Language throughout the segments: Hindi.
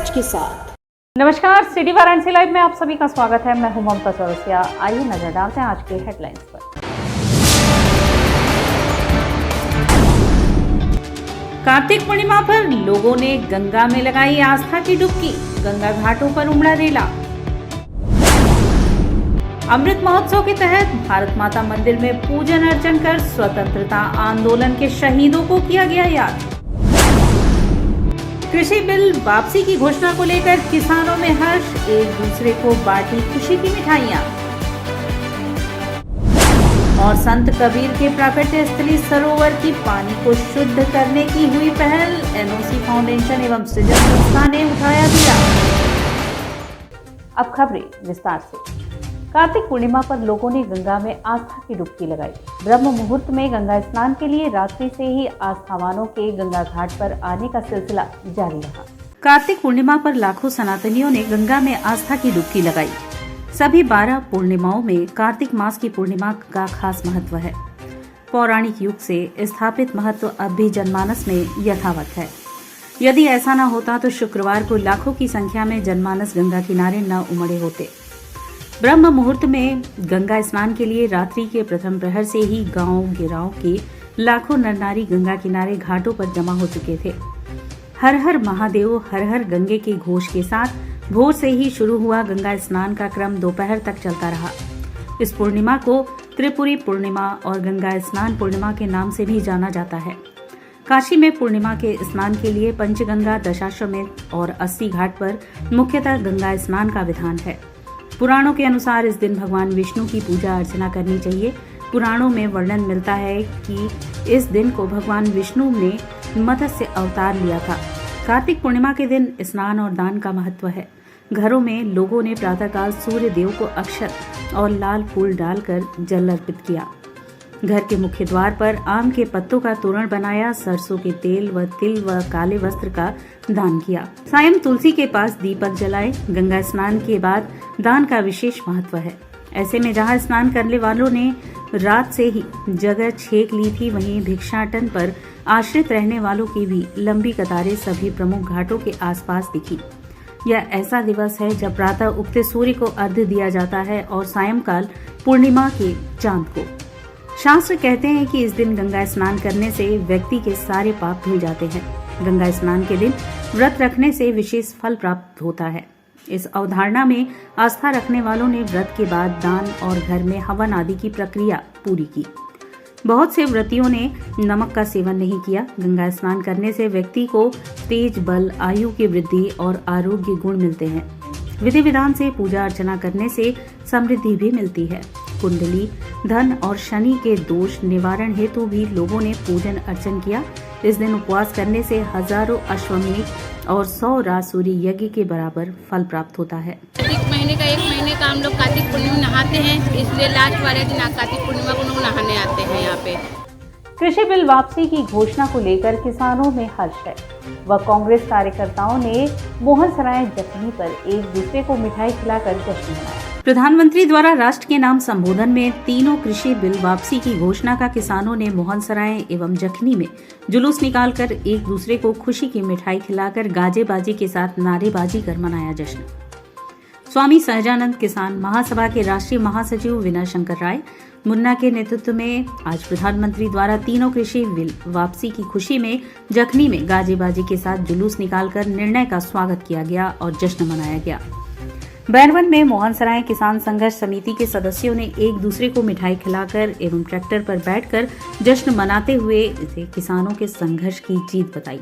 राज के साथ। नमस्कार, सिटी वाराणसी लाइव में आप सभी का स्वागत है। मैं हूं ममता चौरसिया। आइए नजर डालते हैं आज के हेडलाइंस पर। कार्तिक पूर्णिमा पर लोगों ने गंगा में लगाई आस्था की डुबकी, गंगा घाटों पर उमड़ा रेला। अमृत महोत्सव के तहत भारत माता मंदिर में पूजन अर्चन कर स्वतंत्रता आंदोलन के शहीदों को किया गया याद। कृषि बिल वापसी की घोषणा को लेकर किसानों में हर्ष, एक दूसरे को बांटी खुशी की मिठाइयां। और संत कबीर के प्राकट्य स्थली सरोवर की पानी को शुद्ध करने की हुई पहल, एनओसी फाउंडेशन एवं सृजन संस्था ने उठाया दिया। अब खबरें विस्तार से। कार्तिक पूर्णिमा पर लोगों ने गंगा में आस्था की डुबकी लगाई। ब्रह्म मुहूर्त में गंगा स्नान के लिए रात्रि से ही आस्थावानों के गंगा घाट पर आने का सिलसिला जारी रहा। कार्तिक पूर्णिमा पर लाखों सनातनियों ने गंगा में आस्था की डुबकी लगाई। सभी 12 पूर्णिमाओं में कार्तिक मास की पूर्णिमा का खास महत्व है। पौराणिक युग से स्थापित महत्व अब भी जनमानस में यथावत है। यदि ऐसा न होता तो शुक्रवार को लाखों की संख्या में जनमानस गंगा किनारे न उमड़े होते। ब्रह्म मुहूर्त में गंगा स्नान के लिए रात्रि के प्रथम प्रहर से ही गांव गिराव के लाखों नर नारी गंगा किनारे घाटों पर जमा हो चुके थे। हर हर महादेव हर हर गंगे के घोष के साथ भोर से ही शुरू हुआ गंगा स्नान का क्रम दोपहर तक चलता रहा। इस पूर्णिमा को त्रिपुरी पूर्णिमा और गंगा स्नान पूर्णिमा के नाम से भी जाना जाता है। काशी में पूर्णिमा के स्नान के लिए पंचगंगा, दशाश्वमेध और 80 घाट पर मुख्यतः गंगा स्नान का विधान है। पुराणों के अनुसार इस दिन भगवान विष्णु की पूजा अर्चना करनी चाहिए। पुराणों में वर्णन मिलता है कि इस दिन को भगवान विष्णु ने मत्स्य अवतार लिया था। कार्तिक पूर्णिमा के दिन स्नान और दान का महत्व है। घरों में लोगों ने प्रातःकाल सूर्य देव को अक्षत और लाल फूल डालकर जल अर्पित किया। घर के मुख्य द्वार पर आम के पत्तों का तोरण बनाया, सरसों के तेल व तिल व काले वस्त्र का दान किया। सायं तुलसी के पास दीपक जलाए। गंगा स्नान के बाद दान का विशेष महत्व है। ऐसे में जहां स्नान करने वालों ने रात से ही जगह छेक ली थी, वहीं भिक्षाटन पर आश्रित रहने वालों की भी लंबी कतारें सभी प्रमुख घाटों के आसपास दिखी। यह ऐसा दिवस है जब प्रातः उगते सूर्य को अर्घ्य दिया जाता है और सायंकाल पूर्णिमा के चांद को। शास्त्र कहते हैं कि इस दिन गंगा स्नान करने से व्यक्ति के सारे पाप धुल जाते हैं। गंगा स्नान के दिन व्रत रखने से विशेष फल प्राप्त होता है। इस अवधारणा में आस्था रखने वालों ने व्रत के बाद दान और घर में हवन आदि की प्रक्रिया पूरी की। बहुत से व्रतियों ने नमक का सेवन नहीं किया। गंगा स्नान करने से व्यक्ति को तेज, बल, आयु की वृद्धि और आरोग्य गुण मिलते हैं। विधि विधान से पूजा अर्चना करने से समृद्धि भी मिलती है। कुंडली, धन और शनि के दोष निवारण हेतु भी लोगों ने पूजन अर्चन किया। इस दिन उपवास करने से हजारों अश्वमेध और 100 रासूरी यज्ञ के बराबर फल प्राप्त होता है। कार्तिक महीने का 1 महीने का हम लोग कार्तिक पूर्णिमा नहाते हैं, इसलिए लास्ट वाले दिन कार्तिक पूर्णिमा को लोग नहाने आते हैं यहाँ पे। कृषि बिल वापसी की घोषणा को लेकर किसानों में हर्ष है। वह कांग्रेस कार्यकर्ताओं ने मोहन सराय जखनी पर एक दूसरे को मिठाई खिलाकर जश्न मनाया। प्रधानमंत्री द्वारा राष्ट्र के नाम संबोधन में तीनों कृषि बिल वापसी की घोषणा का किसानों ने मोहन सराय एवं जखनी में जुलूस निकालकर एक दूसरे को खुशी की मिठाई खिलाकर गाजे बाजी के साथ नारेबाजी कर मनाया जश्न। स्वामी सहजानंद किसान महासभा के राष्ट्रीय महासचिव विनय शंकर राय मुन्ना के नेतृत्व में आज प्रधानमंत्री द्वारा तीनों कृषि बिल वापसी की खुशी में जखनी में गाजेबाजी के साथ जुलूस निकालकर निर्णय का स्वागत किया गया और जश्न मनाया गया। बैरवन में मोहन सराय किसान संघर्ष समिति के सदस्यों ने एक दूसरे को मिठाई खिलाकर एवं ट्रैक्टर पर बैठकर जश्न मनाते हुए इसे किसानों के संघर्ष की जीत बताई।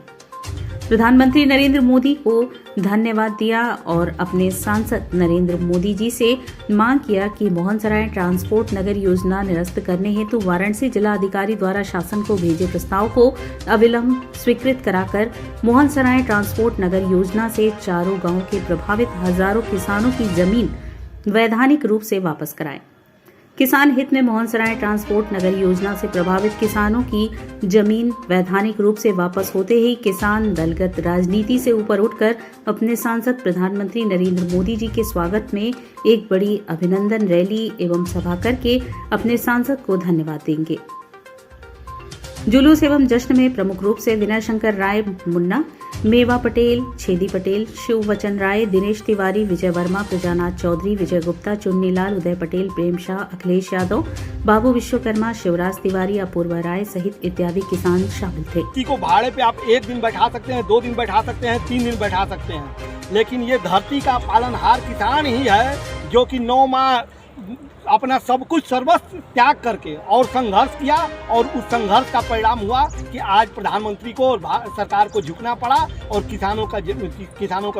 प्रधानमंत्री नरेंद्र मोदी को धन्यवाद दिया और अपने सांसद नरेंद्र मोदी जी से मांग किया कि मोहन सराय ट्रांसपोर्ट नगर योजना निरस्त करने हेतु वाराणसी जिला अधिकारी द्वारा शासन को भेजे प्रस्ताव को अविलंब स्वीकृत कराकर मोहन सराय ट्रांसपोर्ट नगर योजना से चारों गांवों के प्रभावित हजारों किसानों की जमीन वैधानिक रूप से वापस कराएं। किसान हित में मोहन सराय ट्रांसपोर्ट नगर योजना से प्रभावित किसानों की जमीन वैधानिक रूप से वापस होते ही किसान दलगत राजनीति से ऊपर उठकर अपने सांसद प्रधानमंत्री नरेंद्र मोदी जी के स्वागत में एक बड़ी अभिनंदन रैली एवं सभा करके अपने सांसद को धन्यवाद देंगे। जुलूस एवं जश्न में प्रमुख रूप से विनय शंकर राय मुन्ना, मेवा पटेल, छेदी पटेल, शिव वचन राय, दिनेश तिवारी, विजय वर्मा, प्रजानाथ चौधरी, विजय गुप्ता, चुन्नीलाल, उदय पटेल, प्रेम शाह, अखिलेश यादव, बाबू विश्वकर्मा, शिवराज तिवारी, अपूर्वा राय सहित इत्यादि किसान शामिल थे। व्यक्ति को भाड़े पे आप 1 दिन बैठा सकते हैं, 2 दिन बैठा सकते हैं, 3 दिन बैठा सकते हैं, लेकिन ये धरती का पालनहार किसान ही है जो कि 9 माह अपना सब कुछ सर्वस्व त्याग करके और संघर्ष किया, और उस संघर्ष का परिणाम हुआ कि आज प्रधानमंत्री को और सरकार को झुकना पड़ा और किसानों का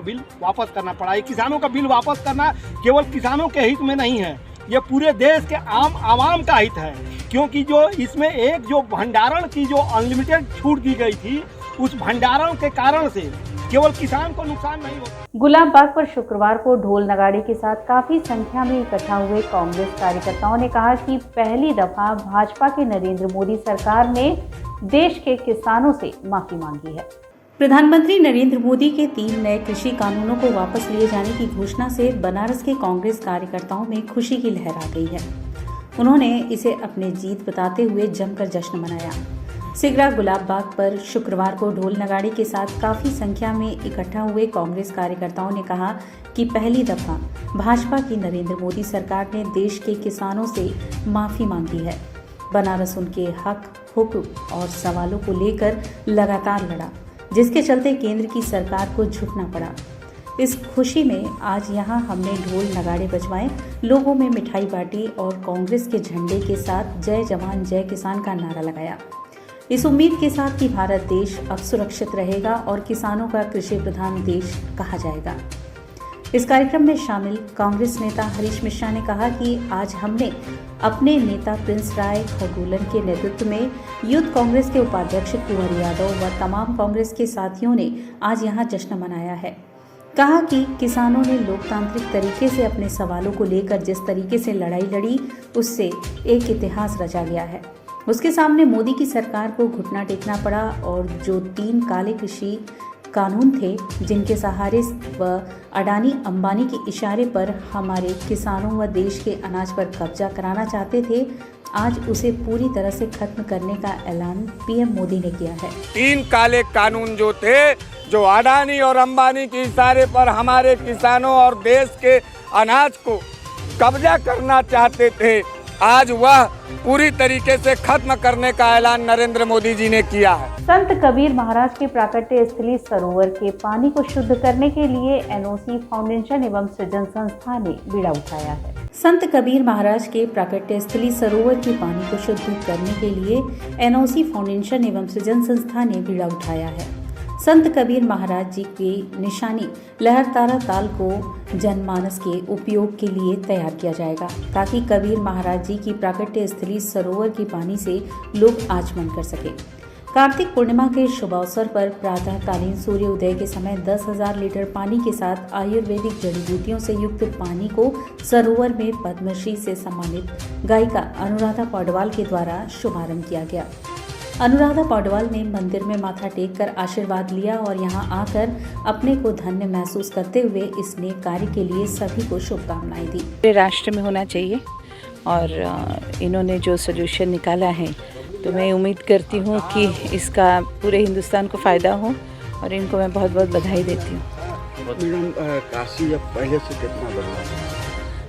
बिल वापस करना पड़ा। ये किसानों का बिल वापस करना केवल किसानों के हित में नहीं है, ये पूरे देश के आवाम का हित है, क्योंकि जो इसमें एक जो भंडारण की जो अनलिमिटेड छूट दी गई थी, उस भंडारण के कारण से केवल किसान को नुकसान नहीं होता। गुलाब बाग पर शुक्रवार को ढोल नगाड़े के साथ काफी संख्या में इकट्ठा हुए कांग्रेस कार्यकर्ताओं ने कहा कि पहली दफा भाजपा की नरेंद्र मोदी सरकार ने देश के किसानों से माफी मांगी है। प्रधानमंत्री नरेंद्र मोदी के 3 नए कृषि कानूनों को वापस लिए जाने की घोषणा से बनारस के कांग्रेस कार्यकर्ताओं में खुशी की लहर आ गई है। उन्होंने इसे अपनी जीत बताते हुए जमकर जश्न मनाया। सिगरा गुलाब बाग पर शुक्रवार को ढोल नगाड़े के साथ काफी संख्या में इकट्ठा हुए कांग्रेस कार्यकर्ताओं ने कहा कि पहली दफा भाजपा की नरेंद्र मोदी सरकार ने देश के किसानों से माफी मांगी है। बनारस उनके हक, हुकूक और सवालों को लेकर लगातार लड़ा, जिसके चलते केंद्र की सरकार को झुकना पड़ा। इस खुशी में आज यहां हमने ढोल नगाड़े बजवाए, लोगों में मिठाई बांटी और कांग्रेस के झंडे के साथ जय जवान जय किसान का नारा लगाया, इस उम्मीद के साथ कि भारत देश अब सुरक्षित रहेगा और किसानों का कृषि प्रधान देश कहा जाएगा। इस कार्यक्रम में शामिल कांग्रेस नेता हरीश मिश्रा ने कहा कि आज हमने अपने नेता प्रिंस राय खगोलन के नेतृत्व में यूथ कांग्रेस के उपाध्यक्ष कुंवर यादव व तमाम कांग्रेस के साथियों ने आज यहां जश्न मनाया है। कहा कि किसानों ने लोकतांत्रिक तरीके से अपने सवालों को लेकर जिस तरीके से लड़ाई लड़ी, उससे एक इतिहास रचा गया है। उसके सामने मोदी की सरकार को घुटना टेकना पड़ा और जो 3 काले कृषि कानून थे, जिनके सहारे व अडानी अंबानी के इशारे पर हमारे किसानों व देश के अनाज पर कब्जा कराना चाहते थे, आज उसे पूरी तरह से खत्म करने का ऐलान पीएम मोदी ने किया है। 3 काले कानून जो थे, जो अडानी और अंबानी के इशारे पर हमारे किसानों और देश के अनाज को कब्जा करना चाहते थे, आज वह पूरी तरीके से खत्म करने का ऐलान नरेंद्र मोदी जी ने किया है। संत कबीर महाराज के प्राकट्य स्थली सरोवर के पानी को शुद्ध करने के लिए एनओसी फाउंडेशन एवं सृजन संस्था ने बीड़ा उठाया है। संत कबीर महाराज के प्राकट्य स्थली सरोवर के पानी को शुद्ध करने के लिए एनओसी फाउंडेशन एवं सृजन संस्था ने बीड़ा उठाया है। संत कबीर महाराज जी की निशानी लहरतारा ताल को जनमानस के उपयोग के लिए तैयार किया जाएगा, ताकि कबीर महाराज जी की प्राकट्य स्थली सरोवर के पानी से लोग आचमन कर सके। कार्तिक पूर्णिमा के शुभ अवसर पर प्रातःकालीन सूर्य उदय के समय 10,000 लीटर पानी के साथ आयुर्वेदिक जड़ी बूटियों से युक्त पानी को सरोवर में पद्मश्री से सम्मानित गायिका अनुराधा पौडवाल के द्वारा शुभारंभ किया गया। अनुराधा पौडवाल ने मंदिर में माथा टेककर आशीर्वाद लिया और यहां आकर अपने को धन्य महसूस करते हुए इस नेक कार्य के लिए सभी को शुभकामनाएं दी। पूरे राष्ट्र में होना चाहिए और इन्होंने जो सोल्यूशन निकाला है, तो मैं उम्मीद करती हूँ कि इसका पूरे हिंदुस्तान को फ़ायदा हो और इनको मैं बहुत बहुत बधाई देती हूँ। मैडम, काशी अब पहले से कितना बदला है?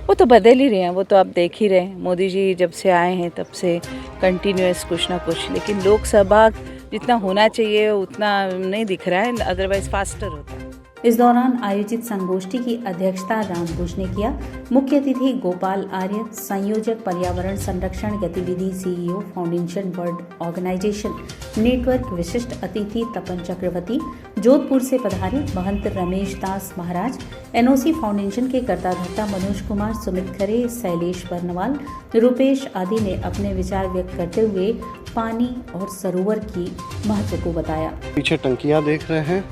वो तो बदल ही रहे हैं, वो तो आप देख ही रहे हैं। मोदी जी जब से आए हैं तब से कंटिन्यूअस कुछ ना कुछ, लेकिन लोकसभा जितना होना चाहिए उतना नहीं दिख रहा है, अदरवाइज फास्टर होता है। इस दौरान आयोजित संगोष्ठी की अध्यक्षता राम बुज ने किया। मुख्य अतिथि गोपाल आर्य, संयोजक पर्यावरण संरक्षण गतिविधि CEO foundation world organisation network, विशिष्ट अतिथि तपन चक्रवर्ती, जोधपुर से पधारे महंत रमेश दास महाराज, एनओसी फाउंडेशन के कर्ता धर्ता मनोज कुमार, सुमित खरे, शैलेश बर्नवाल, रुपेश आदि ने अपने विचार व्यक्त करते हुए पानी और सरोवर की महत्व को बताया। पीछे टंकियां देख रहे हैं,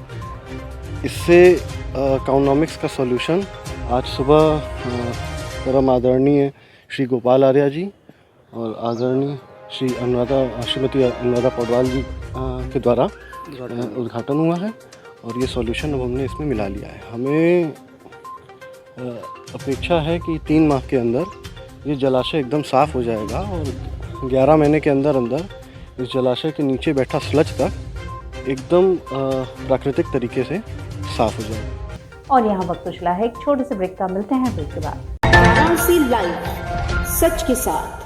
इससे इकोनॉमिक्स का सॉल्यूशन आज सुबह परम आदरणीय श्री गोपाल आर्य जी और आदरणीय श्रीमती अनुराधा पौडवाल जी के द्वारा उद्घाटन हुआ है और ये सॉल्यूशन अब हमने इसमें मिला लिया है। हमें अपेक्षा है कि 3 माह के अंदर ये जलाशय एकदम साफ़ हो जाएगा और 11 महीने के अंदर अंदर इस जलाशय के नीचे बैठा स्लज तक एकदम प्राकृतिक तरीके से साफ हो जाए। और यहाँ वक्त उछला है एक छोटे से ब्रेक का, मिलते हैं ब्रेक के बाद। वाराणसी लाइव सच के साथ।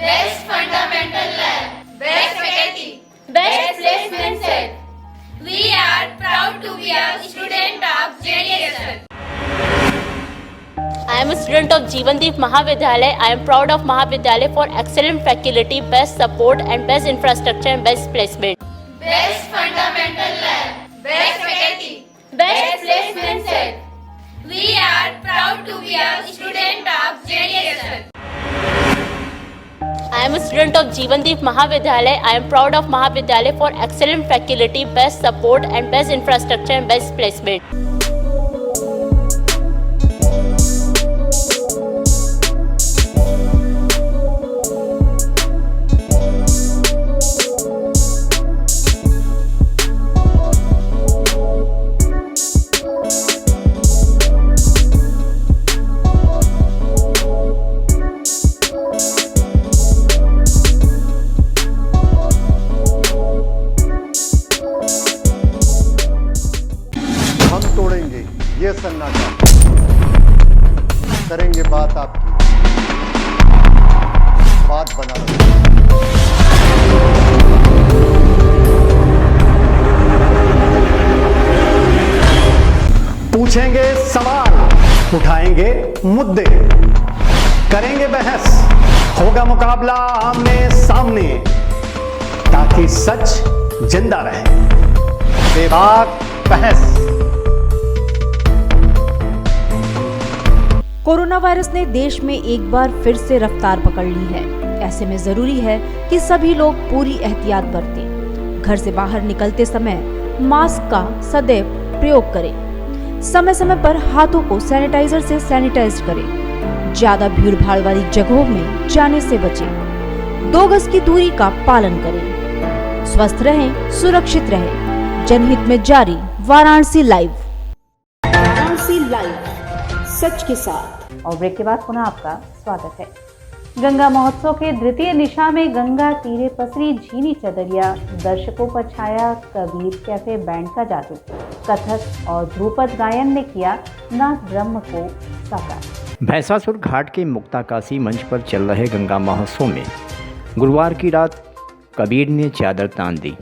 Best fundamental lab, best faculty, best placement set. We are proud to be a student of JDSN. I am a student of Jeevandeep Mahavidyalaya. I am proud of Mahavidyalaya for excellent faculty, best support and best infrastructure and best placement. Best fundamental lab, best faculty, best placement set. We are proud to be a student of JDSN. I am a student of Jeevandeep Mahavidyalaya. I am proud of Mahavidyalaya for excellent faculty, best support and best infrastructure and best placement. ये सन्नाटा, करेंगे बात आपकी, बात बना पूछेंगे सवाल, उठाएंगे मुद्दे, करेंगे बहस, होगा मुकाबला आमने सामने, ताकि सच जिंदा रहे। बेबाक बहस। कोरोना वायरस ने देश में एक बार फिर से रफ्तार पकड़ ली है। ऐसे में जरूरी है कि सभी लोग पूरी एहतियात बरतें। घर से बाहर निकलते समय मास्क का सदैव प्रयोग करें। समय समय पर हाथों को सैनिटाइजर से सैनिटाइज करें। ज्यादा भीड़ भाड़ वाली जगहों में जाने से बचें। 2 गज की दूरी का पालन करें। स्वस्थ रहें, सुरक्षित रहें। जनहित में जारी वाराणसी लाइव। वाराणसी लाइव सच के साथ। और ब्रेक के बाद पुनः आपका स्वागत है। गंगा महोत्सव के द्वितीय निशा में गंगा तीरे पसरी झीनी चदरिया, दर्शकों पर छाया कबीर कैफे बैंड का जादू। कथक और ध्रुपद गायन ने किया नाद ब्रह्म को साकार। भैंसासुर घाट के मुक्ताकाशी मंच पर चल रहे गंगा महोत्सव में गुरुवार की रात कबीर ने चादर तान दी।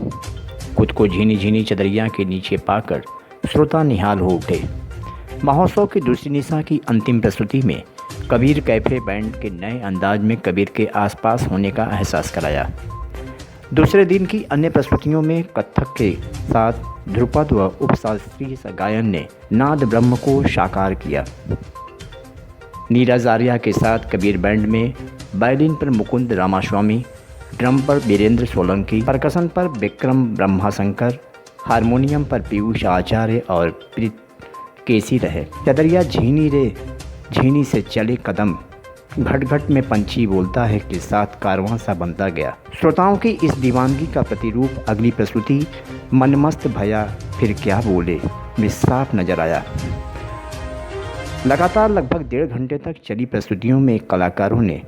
खुद को झीनी झीनी चदरिया के नीचे पाकर श्रोता निहाल हो उठे। महोत्सव की दूसरी निशा की अंतिम प्रस्तुति में कबीर कैफे बैंड के नए अंदाज में कबीर के आसपास होने का एहसास कराया। दूसरे दिन की अन्य प्रस्तुतियों में कथक के साथ ध्रुपद व उपशास्त्रीय गायन ने नाद ब्रह्म को साकार किया। नीरज आर्या के साथ कबीर बैंड में वायलिन पर मुकुंद रामास्वामी, ड्रम पर वीरेंद्र सोलंकी, परकशन पर विक्रम ब्रह्माशंकर, हारमोनियम पर पीयूष आचार्य और प्रीत केसी रहे। चदरिया झीनी रे झीनी से चले कदम, घट घट में पंछी बोलता है के साथ कारवां सा बनता गया। श्रोताओं की इस दीवानगी का प्रतिरूप अगली प्रस्तुति मनमस्त भया फिर क्या बोले में साफ नजर आया। लगातार लगभग 1.5 घंटे तक चली प्रस्तुतियों में कलाकारों ने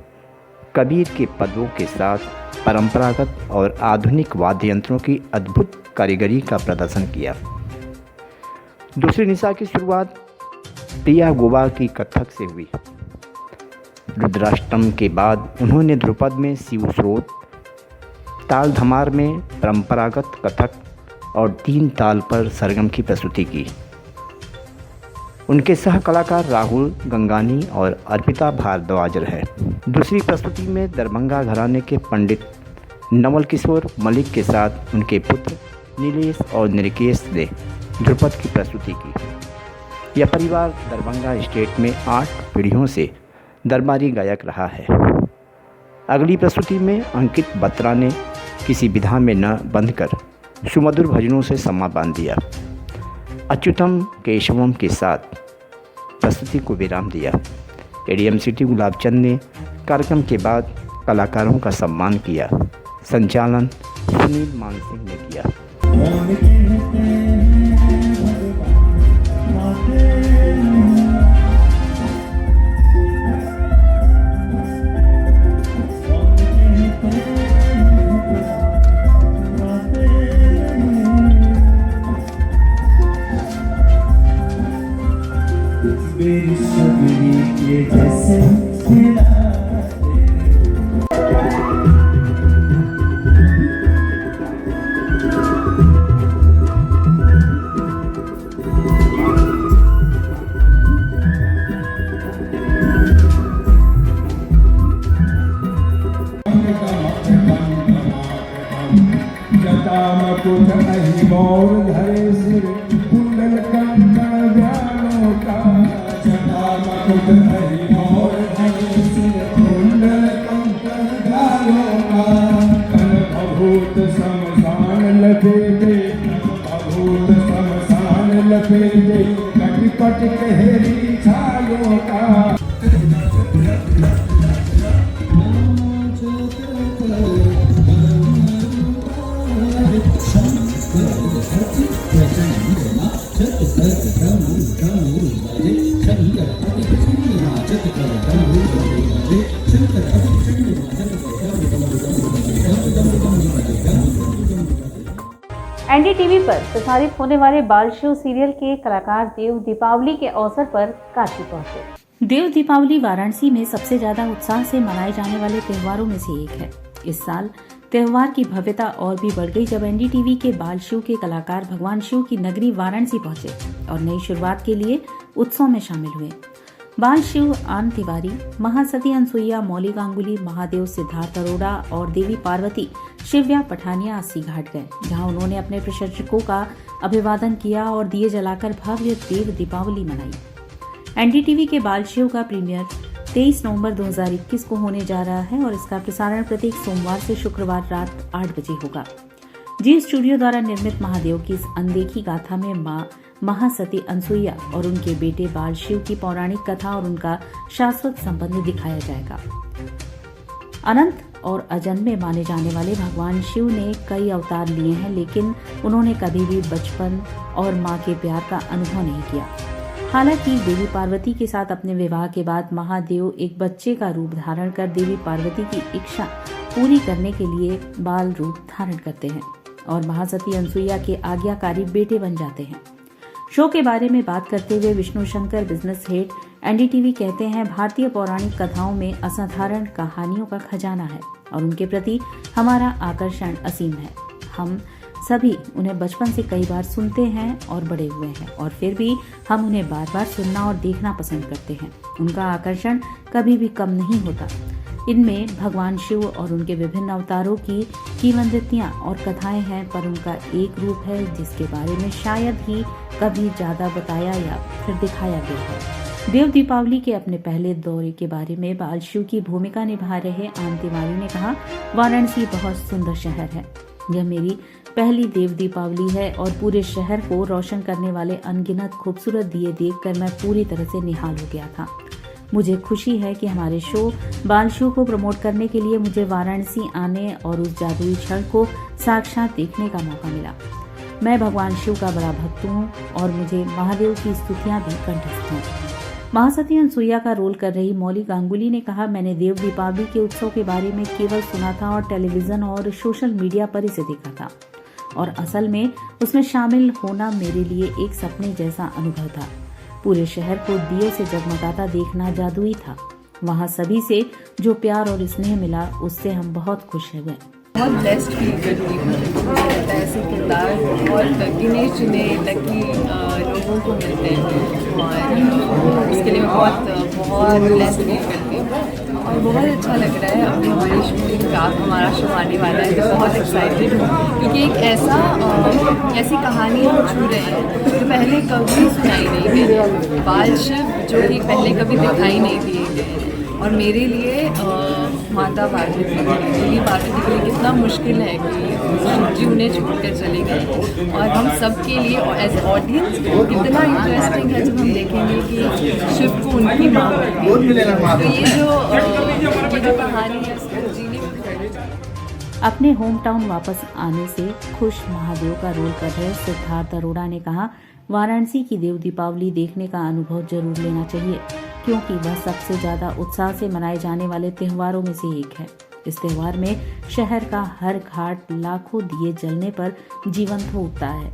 कबीर के पदों के साथ परंपरागत और आधुनिक वाद्य यंत्रों की अद्भुत कारीगरी का प्रदर्शन किया। दूसरी निशा की शुरुआत प्रिया गोवा की कथक से हुई। रुद्राष्टम के बाद उन्होंने ध्रुपद में शिव स्रोत, ताल धमार में परंपरागत कथक और 3 ताल पर सरगम की प्रस्तुति की। उनके सह कलाकार राहुल गंगानी और अर्पिता भारद्वाज रहे। दूसरी प्रस्तुति में दरभंगा घराने के पंडित नवल किशोर मलिक के साथ उनके पुत्र नीलेश और निरकेश ने ध्रुपद की प्रस्तुति की। यह परिवार दरभंगा स्टेट में 8 पीढ़ियों से दरबारी गायक रहा है। अगली प्रस्तुति में अंकित बत्रा ने किसी विधा में न बंधकर सुमधुर भजनों से समा बांध दिया। अच्युतम केशवम के साथ प्रस्तुति को विराम दिया। एडीएम सिटी गुलाबचंद ने कार्यक्रम के बाद कलाकारों का सम्मान किया। संचालन सुनील मानसिंह ने किया। एनडीटीवी पर प्रसारित होने वाले बाल शो सीरियल के कलाकार देव दीपावली के अवसर पर काशी पहुंचे। देव दीपावली वाराणसी में सबसे ज्यादा उत्साह से मनाए जाने वाले त्योहारों में से एक है। इस साल त्योहार की भव्यता और भी बढ़ गई जब एनडीटीवी के बाल शो के कलाकार भगवान शिव की नगरी वाराणसी पहुंचे और नई शुरुआत के लिए उत्सव में शामिल हुए। बाल शिव आनंद तिवारी, महासती अनसुईया, मौली गांगुली, महादेव सिद्धार्थ अरोड़ा और देवी पार्वती शिव्या पठानिया अस्सी घाट गए, जहां उन्होंने अपने प्रशंसकों का अभिवादन किया और दिए जलाकर भव्य देव दीपावली मनाई। एनडीटीवी के बाल शिव का प्रीमियर 23 नवंबर 2021 को होने जा रहा है और इसका प्रसारण प्रत्येक सोमवार से शुक्रवार रात 8 बजे होगा। जी स्टूडियो द्वारा निर्मित महादेव की इस अनदेखी गाथा में मां महासती अनसुईया और उनके बेटे बाल शिव की पौराणिक कथा और उनका शाश्वत संबंध दिखाया जाएगा। अनंत और अजन्मे माने जाने वाले भगवान शिव ने कई अवतार लिए हैं, लेकिन उन्होंने कभी भी बचपन और मां के प्यार का अनुभव नहीं किया। हालांकि देवी पार्वती के साथ अपने विवाह के बाद महादेव एक बच्चे का रूप धारण कर देवी पार्वती की इच्छा पूरी करने के लिए बाल रूप धारण करते हैं और महासती अनसुईया के आज्ञाकारी बेटे बन जाते हैं। शो के बारे में बात करते हुए Vishnu Shankar, business head, NDTV कहते हैं, भारतीय पौराणिक कथाओं में असाधारण कहानियों का खजाना है और उनके प्रति हमारा आकर्षण असीम है। हम सभी उन्हें बचपन से कई बार सुनते हैं और बड़े हुए हैं और फिर भी हम उन्हें बार बार सुनना और देखना पसंद करते हैं। उनका आकर्षण कभी भी कम नहीं होता। इनमें भगवान शिव और उनके विभिन्न अवतारों की किंवदंतियां और कथाएं हैं, पर उनका एक रूप है जिसके बारे में शायद ही कभी ज्यादा बताया या फिर दिखाया गया है। देव दीपावली के अपने पहले दौरे के बारे में बाल शिव की भूमिका निभा रहे आनंद तिवारी ने कहा, वाराणसी बहुत सुंदर शहर है। यह मेरी पहली देव दीपावली है और पूरे शहर को रोशन करने वाले अनगिनत खूबसूरत दिए देखकर मैं पूरी तरह से निहाल हो गया था। मुझे खुशी है कि हमारे शो बाल शो को प्रमोट करने के लिए मुझे वाराणसी आने और उस जादुई क्षण को साक्षात देखने का मौका मिला। मैं भगवान शिव का बड़ा भक्त हूँ और मुझे महादेव की स्तुतियाँ भी कंठस्थ हैं। महासती अनसुईया का रोल कर रही मौली गांगुली ने कहा, मैंने देव दीपावली के उत्सव के बारे में केवल सुना था और टेलीविजन और सोशल मीडिया पर इसे देखा था और असल में उसमें शामिल होना मेरे लिए एक सपने जैसा अनुभव था। पूरे शहर को दियों से जगमगाता देखना जादुई था। वहाँ सभी से जो प्यार और स्नेह मिला उससे हम बहुत खुश हुए। बहुत ब्लेस्ड फील करती हूँ। ऐसे किरदार और गिने चुने तक की लोगों को मिलते हैं और उसके लिए मैं बहुत ब्लेस्ड फील करती हूँ और बहुत अच्छा लग रहा है। अभी हमारी शूटिंग का हमारा शो आने वाला है तो बहुत एक्साइटेड हूँ क्योंकि एक ऐसी कहानी हम छू रहे हैं जो पहले कभी सुनाई नहीं गई। बाल शिव जो कि पहले कभी दिखाई नहीं दिए गए और मेरे लिए माता पार्वती देवी पार्वती के लिए कितना मुश्किल है कि शिव जी उन्हें छोड़कर चले गए और हम सब के लिए एज ऑडियंस कितना इंटरेस्टिंग है जब हम देखेंगे कि शिव को उनकी माँ तो ये जो कहानी है उसको जीने में। अपने होम टाउन वापस आने से खुश महादेव का रोल कर रहे सिद्धार्थ अरोड़ा ने कहा, वाराणसी की देव दीपावली देखने का अनुभव जरूर लेना चाहिए क्योंकि वह सबसे ज्यादा उत्साह से मनाए जाने वाले त्योहारों में से एक है। इस त्योहार में शहर का हर घाट लाखों दिए जलने पर जीवंत हो उठता है।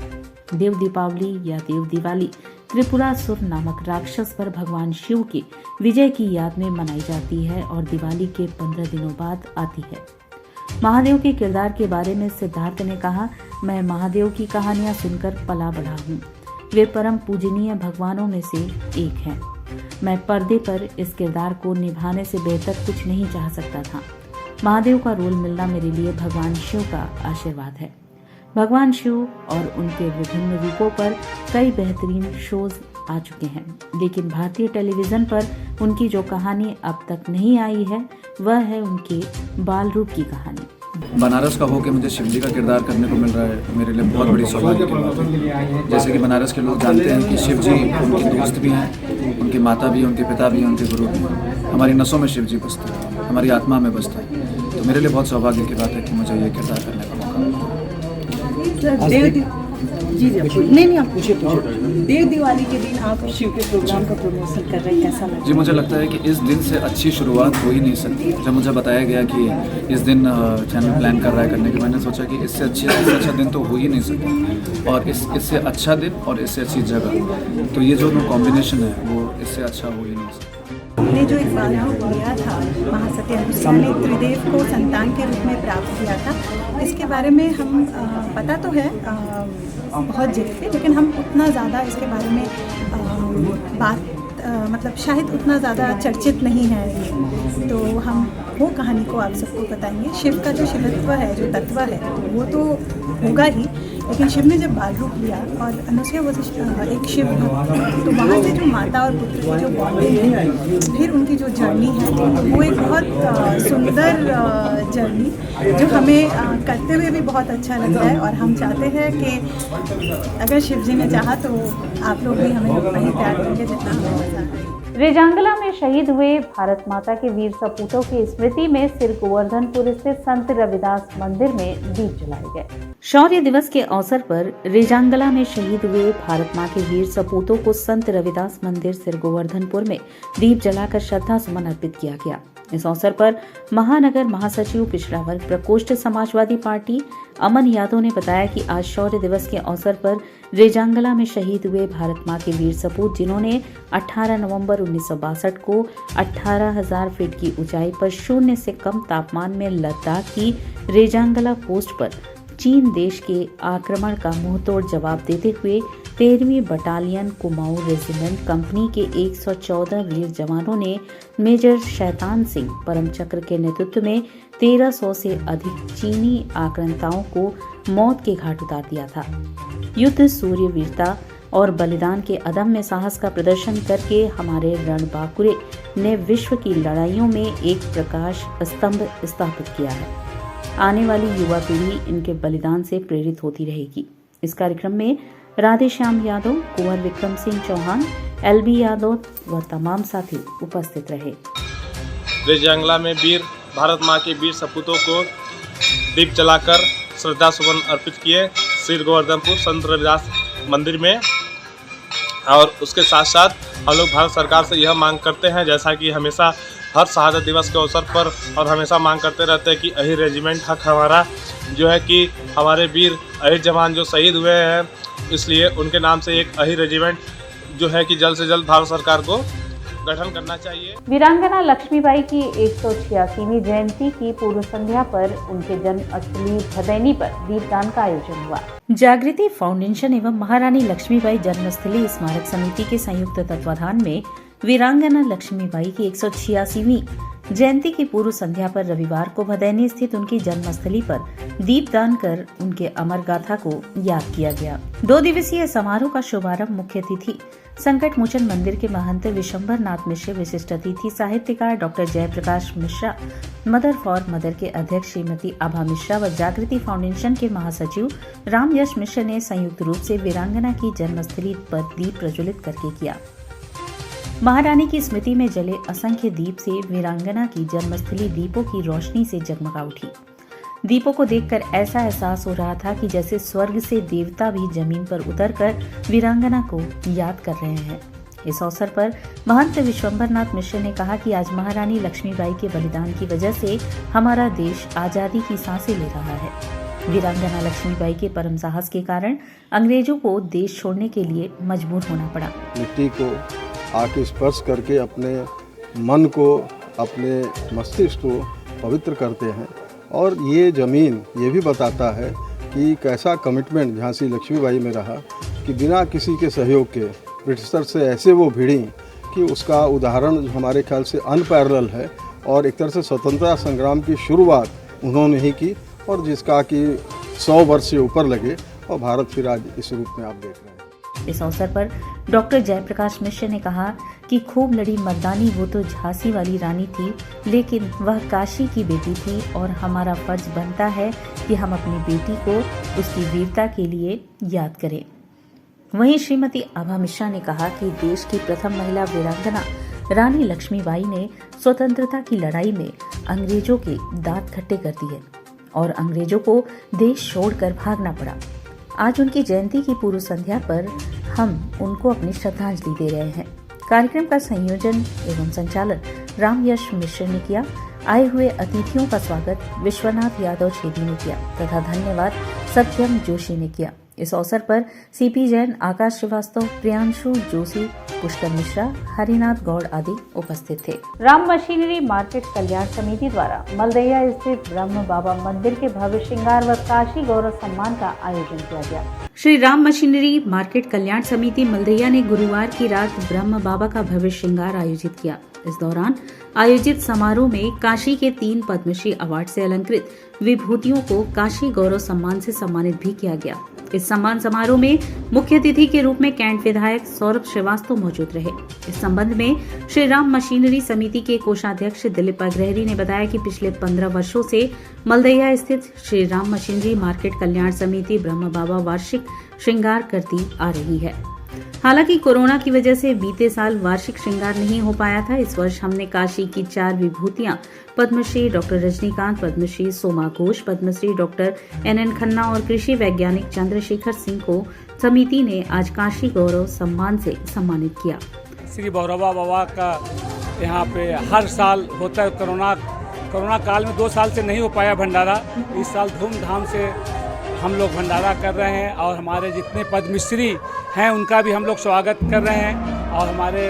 देव दीपावली या देव दिवाली त्रिपुरासुर नामक राक्षस पर भगवान शिव की विजय की याद में मनाई जाती है और दिवाली के 15 दिनों बाद आती है। महादेव के किरदार के बारे में सिद्धार्थ ने कहा, मैं महादेव की कहानियां सुनकर पला बढ़ा हूँ। वे परम पूजनीय भगवानों में से एक हैं। मैं पर्दे पर इस किरदार को निभाने से बेहतर कुछ नहीं चाह सकता था। महादेव का रोल मिलना मेरे लिए भगवान शिव का आशीर्वाद है। भगवान शिव और उनके विभिन्न रूपों पर कई बेहतरीन शोज आ चुके हैं, लेकिन भारतीय टेलीविजन पर उनकी जो कहानी अब तक नहीं आई है वह है उनके बाल रूप की कहानी। बनारस का होकर मुझे शिव जी का किरदार करने को मिल रहा है, मेरे लिए बहुत बड़ी सौभाग्य की बात है। जैसे कि बनारस के लोग जानते हैं कि शिव जी उनके दोस्त भी हैं, उनकी माता भी हैं, उनके पिता भी हैं, उनके गुरु भी हैं। हमारी नसों में शिव जी बसते हैं, हमारी आत्मा में बसते हैं। तो मेरे लिए बहुत सौभाग्य की बात है कि मुझे ये किरदार करने का मौका मिला। नहीं आप पूछिए। देव दिवाली के दिन आप शिव के प्रोग्राम का प्रमोशन कर रहे हैं, कैसा लगा? जी, मुझे लगता है कि इस दिन से अच्छी शुरुआत हो ही नहीं सकती। जब मुझे बताया गया कि इस दिन चैनल प्लान कर रहा है करने की, मैंने सोचा कि इससे अच्छा दिन तो हो ही नहीं सकता, और इससे अच्छा दिन और इससे अच्छी जगह, तो ये जो कॉम्बिनेशन है वो इससे अच्छा हो ही नहीं सकता। हमने जो एक बाल रूप लिया था, महासती अनुसुईया ने त्रिदेव को संतान के रूप में प्राप्त किया था, इसके बारे में हम पता तो है बहुत जगह पे, लेकिन हम उतना ज़्यादा इसके बारे में मतलब शायद उतना ज़्यादा चर्चित नहीं है ये। तो हम वो कहानी को आप सबको बताएंगे। शिव का जो शिवत्व है, जो तत्व है, वो तो होगा ही, लेकिन शिव ने जब बाल रूप लिया और अनुसुईया वो एक शिव भक्त, तो वहाँ से जो माता और पुत्र की जो बॉन्डिंग है, फिर उनकी जो जर्नी है, वो एक बहुत सुंदर जर्नी जो हमें करते हुए भी बहुत अच्छा लगता है। और हम चाहते हैं कि अगर शिव जी ने चाहा तो आप लोग भी हमें उतना ही प्यार देंगे जितना हमें मजा है। रेजांगला में शहीद हुए भारत माता के वीर सपूतों की स्मृति में सिर गोवर्धनपुर स्थित संत रविदास मंदिर में दीप जलाए गए। शौर्य दिवस के अवसर पर रेजांगला में शहीद हुए भारत मां के वीर सपूतों को संत रविदास मंदिर सिर गोवर्धनपुर में दीप जलाकर श्रद्धा सुमन अर्पित किया गया। इस अवसर पर महानगर महासचिव पिछड़ा वर्ग प्रकोष्ठ समाजवादी पार्टी अमन यादव ने बताया कि आज शौर्य दिवस के अवसर पर रेजांगला में शहीद हुए भारत मां के वीर सपूत, जिन्होंने 18 नवंबर 1962 को 18,000 फीट की ऊंचाई पर शून्य से कम तापमान में लद्दाख की रेजांगला पोस्ट पर चीन देश के आक्रमण का मुंहतोड़ जवाब देते हुए 13वीं बटालियन कुमाऊं रेजिमेंट कंपनी के 114 वीर जवानों ने मेजर शैतान सिंह परम चक्र के नेतृत्व में 1300 से अधिक चीनी आक्रांताओं को मौत के घाट उतार दिया था। युद्ध, सूर्य वीरता और बलिदान के अदम्य साहस का प्रदर्शन करके हमारे रणबांकुरे ने विश्व की लड़ाइयों में एक प्रकाश स्तंभ स्थापित किया है। आने वाली युवा पीढ़ी इनके बलिदान से प्रेरित होती रहेगी। इस कार्यक्रम में राधेश्याम यादव, कुंवर विक्रम सिंह चौहान, LB यादव व तमाम साथी उपस्थित रहे। रेजांगला में वीर भारत मां के वीर सपूतों को दीप जलाकर श्रद्धा सुमन अर्पित किए श्री गोवर्धनपुर संत रविदास मंदिर में। और उसके साथ साथ हम लोग भारत सरकार से यह मांग करते हैं, जैसा कि हमेशा हर शहादत दिवस के अवसर पर और हमेशा मांग करते रहते हैं कि अहिर रेजिमेंट हक हमारा, जो है कि हमारे वीर अहिर जवान जो शहीद हुए हैं, इसलिए उनके नाम से एक अहिर रेजिमेंट जो है कि जल्द से जल्द भारत सरकार को गठन करना चाहिए। वीरांगना लक्ष्मीबाई की 186वीं जयंती की पूर्व संध्या पर उनके जन्म स्थली भदैनी पर दीपदान का आयोजन हुआ। जागृति फाउंडेशन एवं महारानी लक्ष्मीबाई जन्मस्थली स्मारक समिति के संयुक्त तत्वाधान में वीरांगना लक्ष्मीबाई की 186वीं जयंती की पूर्व संध्या पर रविवार को भदैनी स्थित उनकी जन्मस्थली पर दीपदान कर उनके अमर गाथा को याद किया गया। 2 दिवसीय समारोह का शुभारंभ मुख्य अतिथि संकट मोचन मंदिर के महंत विशंबर नाथ मिश्र, विशिष्ट अतिथि साहित्यकार doctor Jayaprakash Mishra, Mother for Mother के अध्यक्ष श्रीमती आभा मिश्रा व जागृति फाउंडेशन के महासचिव राम यश मिश्र ने संयुक्त रूप से वीरांगना की जन्मस्थली पर दीप प्रज्वलित करके किया। महारानी की स्मृति में जले असंख्य दीप से वीरांगना की जन्मस्थली दीपों की रोशनी से जगमगा उठी। दीपों को देखकर ऐसा एहसास हो रहा था कि जैसे स्वर्ग से देवता भी जमीन पर उतरकर वीरांगना को याद कर रहे हैं। इस अवसर पर महंत विश्वंभरनाथ मिश्र ने कहा कि आज महारानी लक्ष्मीबाई के बलिदान की वजह से हमारा देश आजादी की सांसें ले रहा है। वीरांगना लक्ष्मीबाई के परम साहस के कारण अंग्रेजों को देश छोड़ने के लिए मजबूर होना पड़ा। मिट्टी को आके स्पर्श करके अपने मन को, अपने मस्तिष्क को पवित्र करते हैं। और ये ज़मीन ये भी बताता है कि कैसा कमिटमेंट झांसी लक्ष्मीबाई में रहा कि बिना किसी के सहयोग के ब्रिटिशर से ऐसे वो भिड़ी कि उसका उदाहरण हमारे ख्याल से अनपैरेलल है। और एक तरह से स्वतंत्रता संग्राम की शुरुआत उन्होंने ही की और जिसका कि 100 वर्ष से ऊपर लगे और भारत फिर आज इस रूप में आप देख रहे हैं। इस अवसर पर डॉक्टर जयप्रकाश मिश्र ने कहा कि खूब लड़ी मर्दानी वो तो झांसी वाली रानी थी, लेकिन वह काशी की बेटी थी और हमारा फर्ज बनता है कि हम अपनी बेटी को उसकी वीरता के लिए याद करें। वहीं श्रीमती आभा मिश्रा ने कहा कि देश की प्रथम महिला वीरांगना रानी लक्ष्मीबाई ने स्वतंत्रता की लड़ाई में अंग्रेजों के दांत खट्टे कर दिए और अंग्रेजों को देश छोड़कर भागना पड़ा। आज उनकी जयंती की पूर्व संध्या पर हम उनको अपनी श्रद्धांजलि दे रहे हैं। कार्यक्रम का संयोजन एवं संचालन रामयश मिश्र ने किया। आए हुए अतिथियों का स्वागत विश्वनाथ यादव छेदी ने किया तथा धन्यवाद सत्यम जोशी ने किया। इस अवसर पर सीपी जैन, आकाश श्रीवास्तव, प्रियांशु जोशी, पुष्कर मिश्रा, हरिनाथ गौड़ आदि उपस्थित थे। राम मशीनरी मार्केट कल्याण समिति द्वारा मलदैया स्थित ब्रह्म बाबा मंदिर के भव्य श्रृंगार व काशी गौरव सम्मान का आयोजन किया गया। श्री राम मशीनरी मार्केट कल्याण समिति मलदैया ने गुरुवार की रात ब्रह्म बाबा का भव्य श्रृंगार आयोजित किया। इस दौरान आयोजित समारोह में काशी के 3 पद्मश्री अवार्ड से अलंकृत विभूतियों को काशी गौरव सम्मान से सम्मानित भी किया गया। इस सम्मान समारोह में मुख्य अतिथि के रूप में कैंट विधायक सौरभ श्रीवास्तव मौजूद रहे। इस संबंध में श्री राम मशीनरी समिति के कोषाध्यक्ष दिलीप अग्रहरी ने बताया कि पिछले 15 वर्षों से मलदैया स्थित श्री राम मशीनरी मार्केट कल्याण समिति ब्रह्म बाबा वार्षिक श्रृंगार करती आ रही है। हालांकि कोरोना की वजह से बीते साल वार्षिक श्रृंगार नहीं हो पाया था। इस वर्ष हमने काशी की 4 विभूतियां Padmashri doctor Rajnikant, Padmashri Soma Ghosh, Padmashri doctor NN Khanna और कृषि वैज्ञानिक चंद्रशेखर सिंह को समिति ने आज काशी गौरव सम्मान से सम्मानित किया। श्री भैरवा बाबा का यहाँ पे हर साल होता है। कोरोना काल में 2 साल से नहीं हो पाया भंडारा। इस साल धूमधाम से हम लोग भंडारा कर रहे हैं और हमारे जितने पद्मश्री हैं उनका भी हम लोग स्वागत कर रहे हैं। और हमारे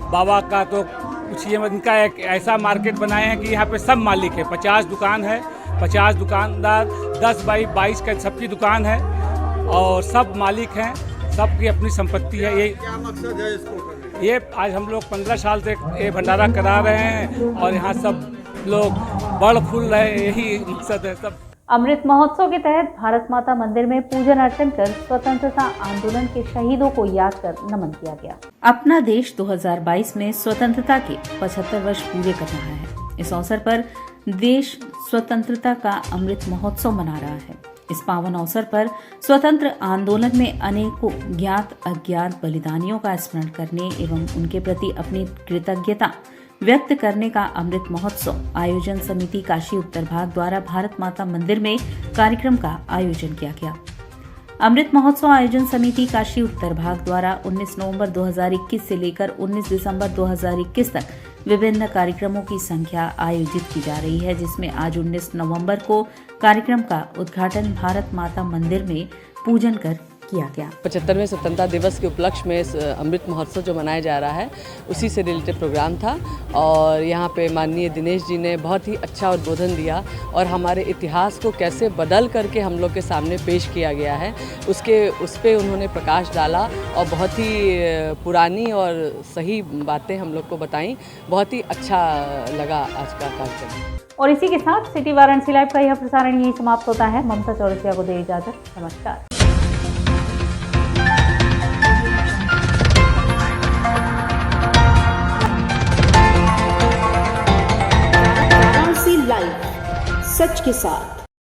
बाबा का तो पूछिए, इनका एक ऐसा मार्केट बनाए हैं कि यहाँ पे सब मालिक है। 50 दुकान है, 50 दुकानदार, 10 बाई 22 का सबकी दुकान है और सब मालिक हैं, सबकी अपनी संपत्ति है। ये क्या मकसद है इसको करने? ये आज हम लोग 15 साल से ये भंडारा करा रहे हैं और यहाँ सब लोग बड़ फूल रहे, यही मकसद है सब। अमृत महोत्सव के तहत भारत माता मंदिर में पूजन अर्चन कर स्वतंत्रता आंदोलन के शहीदों को याद कर नमन किया गया। अपना देश 2022 में स्वतंत्रता के 75 वर्ष पूरे कर रहा है। इस अवसर पर देश स्वतंत्रता का अमृत महोत्सव मना रहा है। इस पावन अवसर पर स्वतंत्र आंदोलन में अनेकों ज्ञात अज्ञात बलिदानियों का स्मरण करने एवं उनके प्रति अपनी कृतज्ञता व्यक्त करने का अमृत महोत्सव आयोजन समिति काशी उत्तर भाग द्वारा भारत माता मंदिर में कार्यक्रम का आयोजन किया गया। अमृत महोत्सव आयोजन समिति काशी उत्तर भाग द्वारा 19 नवंबर 2021 से लेकर 19 दिसंबर 2021 तक विभिन्न कार्यक्रमों की संख्या आयोजित की जा रही है, जिसमें आज 19 नवंबर को कार्यक्रम का उद्घाटन भारत माता मंदिर में पूजन कर किया गया। 75वें स्वतंत्रता दिवस के उपलक्ष्य में अमृत महोत्सव जो मनाया जा रहा है उसी से रिलेटेड प्रोग्राम था और यहाँ पे माननीय दिनेश जी ने बहुत ही अच्छा उद्बोधन दिया और हमारे इतिहास को कैसे बदल करके हम लोग के सामने पेश किया गया है उस पर उन्होंने प्रकाश डाला और बहुत ही पुरानी और सही बातें हम लोग को बताई। बहुत ही अच्छा लगा आज का कार्यक्रम। और इसी के साथ सिटी वाराणसी लाइव का यह प्रसारण यही समाप्त होता है। ममता चौरसिया को दे इजाजत। नमस्कार। लाइव सच के साथ।